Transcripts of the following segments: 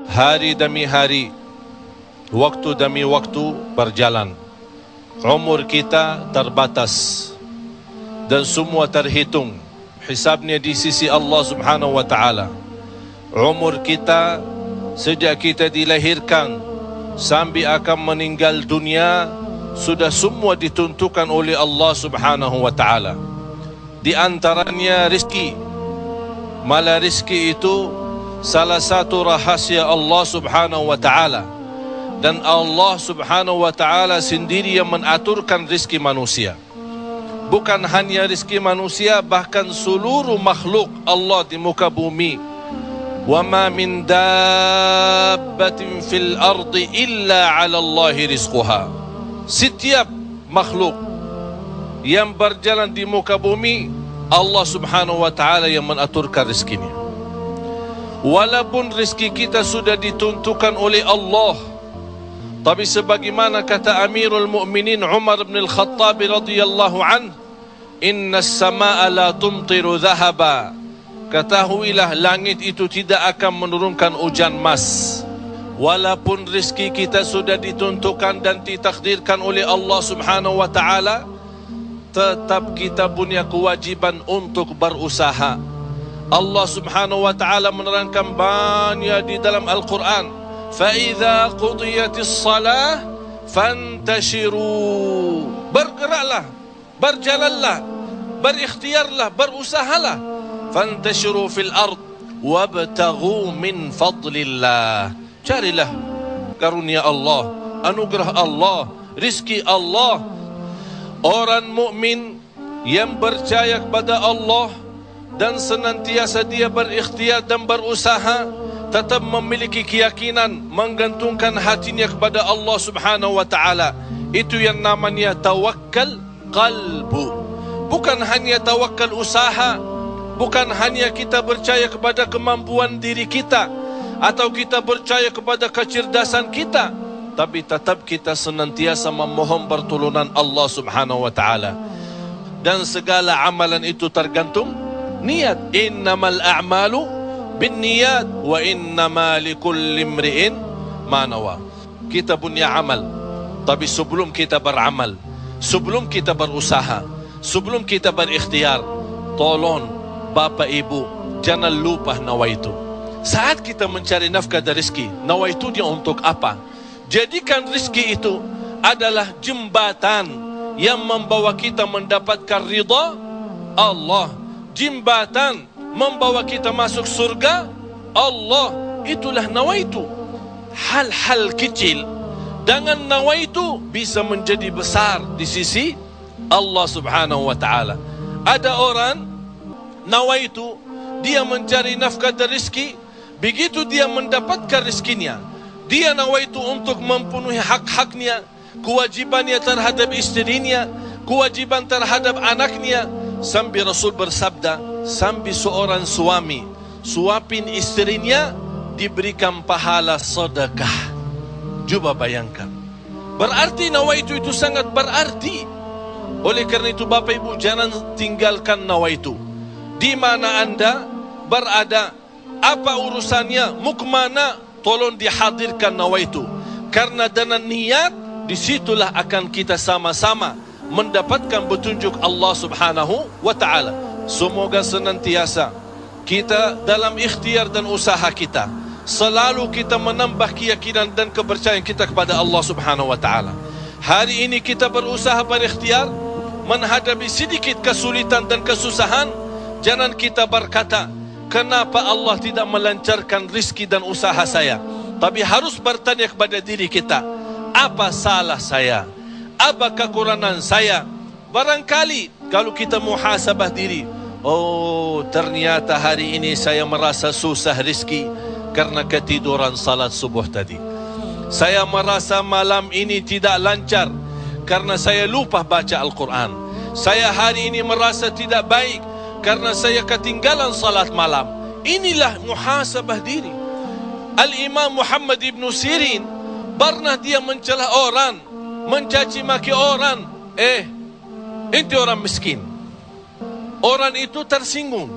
Hari demi hari, waktu demi waktu berjalan. Umur kita terbatas dan semua terhitung hisabnya di sisi Allah Subhanahu wa taala. Umur kita sejak kita dilahirkan sampai akan meninggal dunia sudah semua ditentukan oleh Allah Subhanahu wa taala. Di antaranya rezeki. Malah rezeki itu salah satu rahasia Allah Subhanahu wa taala, dan Allah Subhanahu wa taala sendiri yang mengaturkan rezeki manusia. Bukan hanya rezeki manusia, bahkan seluruh makhluk Allah di muka bumi. Wa ma min dabbatin fil ardi illa 'ala Allahi rizquha. Setiap makhluk yang berjalan di muka bumi, Allah Subhanahu wa taala yang mengaturkan rezekinya. Walaupun rezeki kita sudah ditentukan oleh Allah, tapi sebagaimana kata Amirul Mukminin Umar bin Al-Khattab radhiyallahu anhu, inna as-samaa'a la tumtiru dhahaba. Ketahuilah langit itu tidak akan menurunkan hujan emas. Walaupun rezeki kita sudah ditentukan dan ditakdirkan oleh Allah Subhanahu wa taala, tetap kita punya kewajiban untuk berusaha. Allah Subhanahu wa taala menerangkan banyak di dalam Al-Quran, fa idza qudiyatis shalah fantashiru. Bergeraklah, berjalanlah, berikhtiarlah, berusahalah. Fantashiru fil ard wabtaghu min fadlillah. Carilah karunia Allah, anugerah Allah, rizki Allah. Orang mukmin yang percaya kepada Allah dan senantiasa dia berikhtiar dan berusaha, tetap memiliki keyakinan, menggantungkan hatinya kepada Allah Subhanahu wa taala. Itu yang namanya tawakkal qalbu. Bukan hanya tawakkal usaha, bukan hanya kita percaya kepada kemampuan diri kita atau kita percaya kepada kecerdasan kita, tapi tetap kita senantiasa memohon pertolongan Allah Subhanahu wa taala. Dan segala amalan itu tergantung niat. Innamal a'malu binniyat wa innama likulli imri'in ma nawa. Kita punya amal, tapi sebelum kita beramal, sebelum kita berusaha, sebelum kita berikhtiar, tolong Bapak Ibu jangan lupa nawaitu. Saat kita mencari nafkah dan rezeki, nawaitu dia untuk apa? Jadikan rezeki itu adalah jembatan yang membawa kita mendapatkan ridha Allah, jembatan membawa kita masuk surga Allah. Itulah nawaitu. Hal-hal kecil dengan nawaitu bisa menjadi besar di sisi Allah Subhanahu wa taala. Ada orang nawaitu dia mencari nafkah dan rezeki, begitu dia mendapatkan rezekinya, dia nawaitu untuk memenuhi hak-haknya, kewajibannya terhadap istrinya, kewajiban terhadap anaknya. Sampai Rasul bersabda, sampai seorang suami suapin istrinya diberikan pahala sedekah. Coba bayangkan, berarti nawaitu itu sangat berarti. Oleh karena itu Bapak Ibu jangan tinggalkan nawaitu. Di mana anda berada, apa urusannya, mau kemana, tolong dihadirkan nawaitu. Karena dengan niat, disitulah akan kita sama-sama mendapatkan petunjuk Allah Subhanahu wa ta'ala. Semoga senantiasa kita dalam ikhtiar dan usaha kita, selalu kita menambah keyakinan dan kepercayaan kita kepada Allah Subhanahu wa ta'ala. Hari ini kita berusaha berikhtiar, menghadapi sedikit kesulitan dan kesusahan, jangan kita berkata, kenapa Allah tidak melancarkan rezeki dan usaha saya? Tapi harus bertanya kepada diri kita, apa salah saya? Apa kekurangan saya? Barangkali kalau kita muhasabah diri, oh ternyata hari ini saya merasa susah rezeki karena ketiduran salat subuh tadi. Saya merasa malam ini tidak lancar karena saya lupa baca Al-Quran. Saya hari ini merasa tidak baik karena saya ketinggalan salat malam. Inilah muhasabah diri. Al-Imam Muhammad ibn Sirin pernah dia mencela orang, mencaci maki orang. Itu orang miskin. Orang itu tersinggung.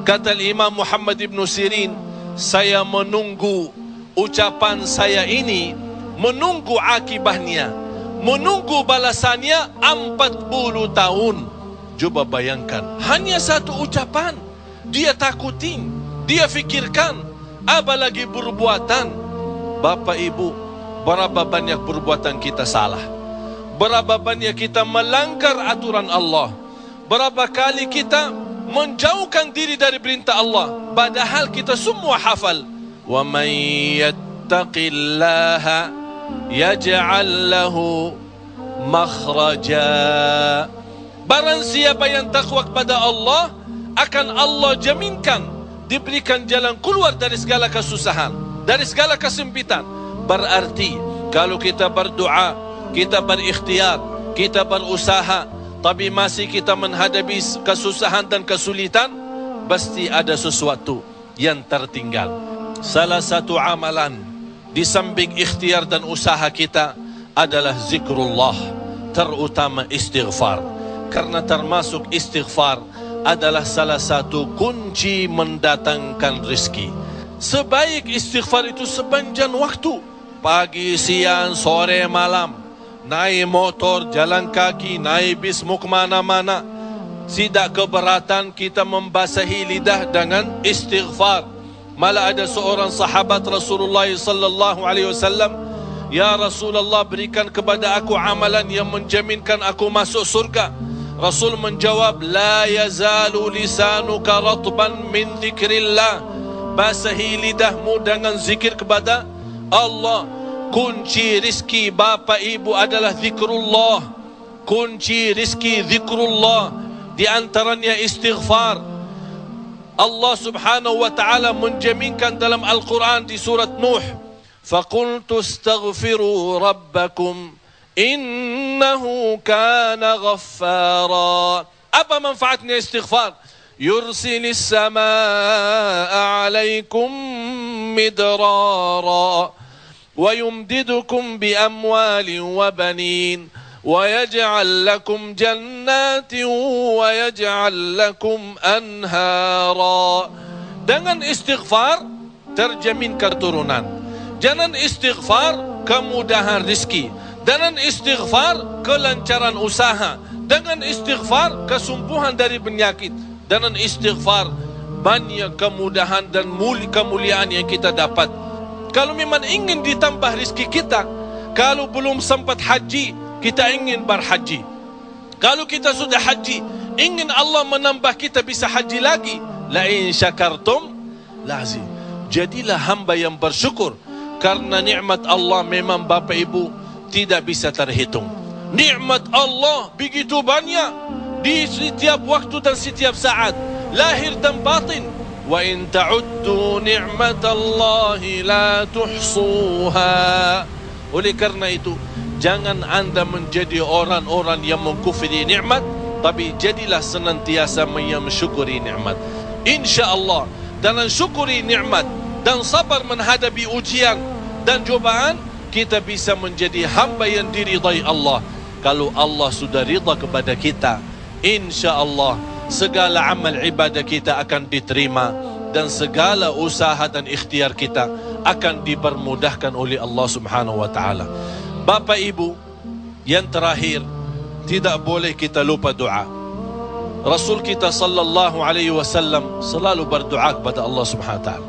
Kata Imam Muhammad ibn Sirin, saya menunggu ucapan saya ini, menunggu akibahnya, menunggu balasannya 40 tahun. Coba bayangkan, hanya satu ucapan dia takutin, dia fikirkan, apalagi perbuatan. Bapak Ibu, berapa banyak perbuatan kita salah, berapa banyak kita melanggar aturan Allah, berapa kali kita menjauhkan diri dari perintah Allah, padahal kita semua hafal. Wa may yattaqillaha yaj'al lahu makhraja. Barang siapa yang takwa kepada Allah, akan Allah jaminkan diberikan jalan keluar dari segala kesusahan, dari segala kesempitan. Berarti kalau kita berdoa, kita berikhtiar, kita berusaha, tapi masih kita menghadapi kesusahan dan kesulitan, pasti ada sesuatu yang tertinggal. Salah satu amalan di samping ikhtiar dan usaha kita adalah zikrullah, terutama istighfar. Karena termasuk istighfar adalah salah satu kunci mendatangkan rezeki. Sebaik istighfar itu sepanjang waktu, pagi, siang, sore, malam. Naik motor, jalan kaki, naik bis, mau kemana-mana, tidak keberatan kita membasahi lidah dengan istighfar. Malah ada seorang sahabat Rasulullah sallallahu alaihi wasallam, "Ya Rasulullah, berikan kepada aku amalan yang menjaminkan aku masuk surga." Rasul menjawab, "La yazalu lisanuka ratban min dzikrillah." Basahi lidahmu dengan zikir kepada Allah. Kunci rizki Bapak Ibu adalah zikrullah. Kunci rizki zikrullah, di antaranya istighfar. Allah Subhanahu wa ta'ala menjaminkan dalam Al-Quran di surat Nuh, "Faqultu astaghfiru rabbakum innahu kana ghaffara." Apa manfaatnya istighfar? Yursilis samaa alaikum midrara wa yumdidukum bi amwalin wa banin wa yaj'al lakum jannatin wa yaj'al lakum anhara. Dengan istighfar terjamin keturunan. Dengan istighfar kemudahan rezeki. Dengan istighfar kelancaran usaha. Dengan istighfar kesembuhan dari penyakit. Dengan istighfar banyak kemudahan dan kemuliaan yang kita dapat. Kalau memang ingin ditambah rezeki kita, kalau belum sempat haji, kita ingin berhaji. Kalau kita sudah haji, ingin Allah menambah kita bisa haji lagi. La in syakartum lazim. Jadilah hamba yang bersyukur, karena nikmat Allah memang Bapak Ibu tidak bisa terhitung. Nikmat Allah begitu banyak di setiap waktu dan setiap saat, lahir dan batin. Wa in ta'uddu ni'matallahi la tuhsuha. Oleh karena itu, jangan anda menjadi orang-orang yang mengkufri nikmat, tapi jadilah senantiasa mensyukuri nikmat. InsyaAllah dengan syukuri nikmat dan sabar menghadapi ujian dan cobaan, kita bisa menjadi hamba yang diridai Allah. Kalau Allah sudah ridha kepada kita, InsyaAllah segala amal ibadah kita akan diterima, dan segala usaha dan ikhtiar kita akan dipermudahkan oleh Allah Subhanahu wa ta'ala. Bapak Ibu, yang terakhir, tidak boleh kita lupa doa. Rasul kita sallallahu alaihi wasallam selalu berdoa kepada Allah Subhanahu wa ta'ala.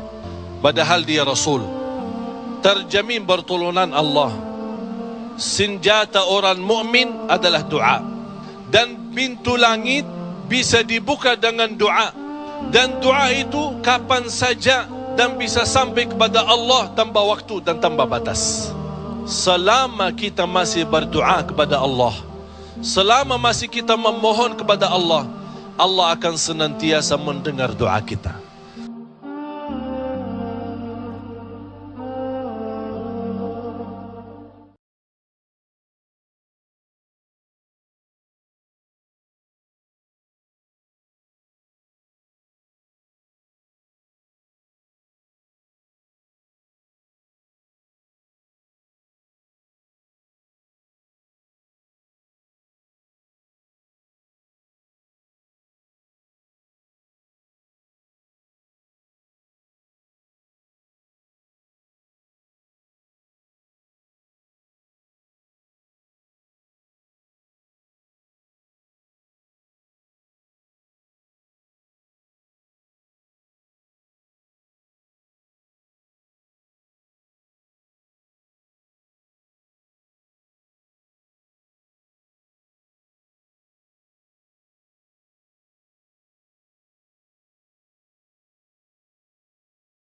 Padahal dia Rasul, terjamin pertolongan Allah. Senjata orang mukmin adalah doa, dan pintu langit bisa dibuka dengan doa, dan doa itu kapan saja dan bisa sampai kepada Allah tanpa waktu dan tanpa batas. Selama kita masih berdoa kepada Allah, selama masih kita memohon kepada Allah, Allah akan senantiasa mendengar doa kita.